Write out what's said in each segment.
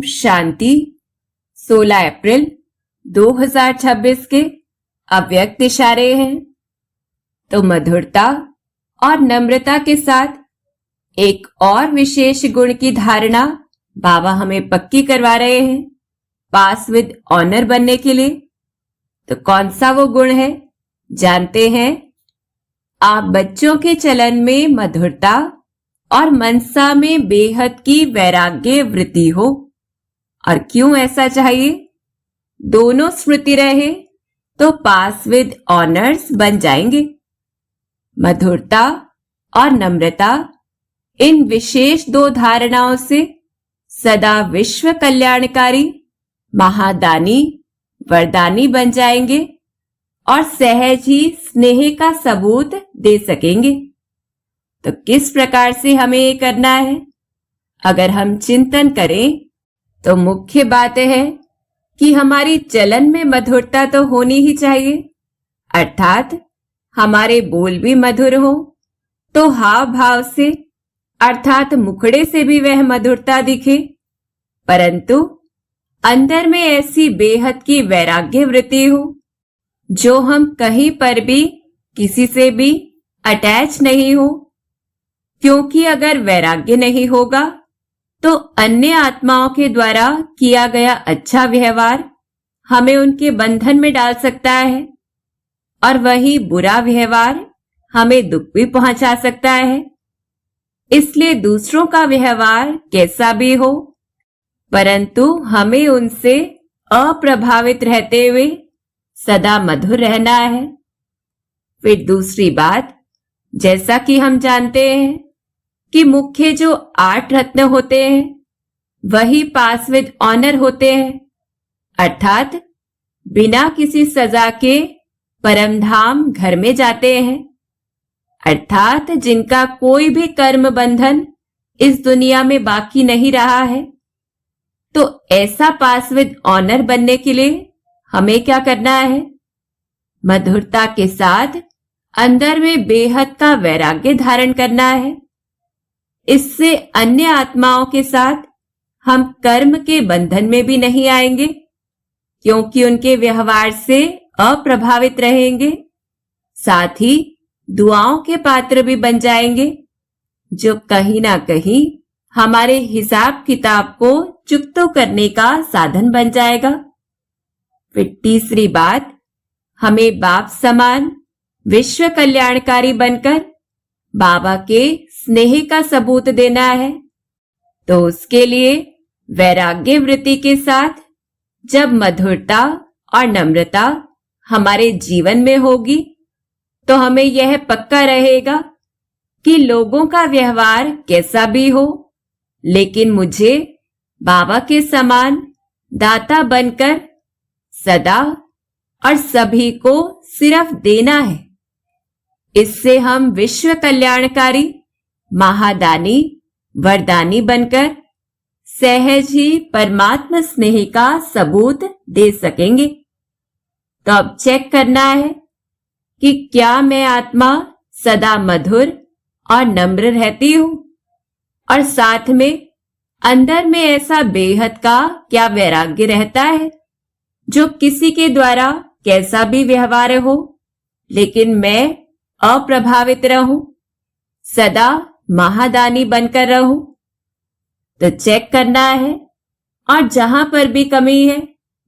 शांति। 16 अप्रैल 2026 के अव्यक्त इशारे हैं। तो मधुरता और नम्रता के साथ एक और विशेष गुण की धारणा बाबा हमें पक्की करवा रहे हैं पास विद ऑनर बनने के लिए। तो कौन सा वो गुण है जानते हैं। आप बच्चों के चलन में मधुरता और मनसा में बेहद की वैराग्य वृत्ति हो। और क्यों ऐसा चाहिए? दोनों स्मृति रहे तो पास विद ऑनर्स बन जाएंगे। मधुरता और नम्रता इन विशेष दो धारणाओं से सदा विश्व कल्याणकारी महादानी वरदानी बन जाएंगे और सहज ही स्नेह का सबूत दे सकेंगे। तो किस प्रकार से हमें ये करना है? अगर हम चिंतन करें तो मुख्य बात है कि हमारी चलन में मधुरता तो होनी ही चाहिए, अर्थात हमारे बोल भी मधुर हो, तो हाव भाव से अर्थात मुखड़े से भी वह मधुरता दिखे। परंतु अंदर में ऐसी बेहद की वैराग्य वृत्ति हो जो हम कहीं पर भी किसी से भी अटैच नहीं हो। क्योंकि अगर वैराग्य नहीं होगा तो अन्य आत्माओं के द्वारा किया गया अच्छा व्यवहार हमें उनके बंधन में डाल सकता है और वही बुरा व्यवहार हमें दुख भी पहुंचा सकता है। इसलिए दूसरों का व्यवहार कैसा भी हो, परंतु हमें उनसे अप्रभावित रहते हुए सदा मधुर रहना है। फिर दूसरी बात, जैसा कि हम जानते हैं कि मुख्य जो 8 रत्न होते हैं वही पास विद ऑनर होते हैं, अर्थात बिना किसी सजा के परम धाम घर में जाते हैं। अर्थात जिनका कोई भी कर्म बंधन इस दुनिया में बाकी नहीं रहा है। तो ऐसा पास विद ऑनर बनने के लिए हमें क्या करना है? मधुरता के साथ अंदर में बेहद का वैराग्य धारण करना है। इससे अन्य आत्माओं के साथ हम कर्म के बंधन में भी नहीं आएंगे, क्योंकि उनके व्यवहार से अप्रभावित रहेंगे। साथ ही दुआओं के पात्र भी बन जाएंगे, जो कहीं ना कहीं हमारे हिसाब किताब को चुकतो करने का साधन बन जाएगा। फिर तीसरी बात, हमें बाप समान विश्व कल्याणकारी बनकर बाबा के स्नेह का सबूत देना है। तो उसके लिए वैराग्य वृत्ति के साथ जब मधुरता और नम्रता हमारे जीवन में होगी तो हमें यह पक्का रहेगा कि लोगों का व्यवहार कैसा भी हो, लेकिन मुझे बाबा के समान दाता बनकर सदा और सभी को सिर्फ देना है। इससे हम विश्व कल्याणकारी महादानी वरदानी बनकर सहज ही परमात्मा स्नेह का सबूत दे सकेंगे। तो अब चेक करना है कि क्या मैं आत्मा सदा मधुर और नम्र रहती हूं और साथ में अंदर में ऐसा बेहद का क्या वैराग्य रहता है जो किसी के द्वारा कैसा भी व्यवहार हो, लेकिन मैं अप्रभावित रहूं, सदा महादानी बनकर रहूं। तो चेक करना है और जहां पर भी कमी है,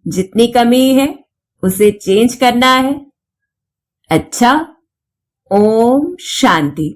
जितनी कमी है उसे चेंज करना है। अच्छा, ओम शांति।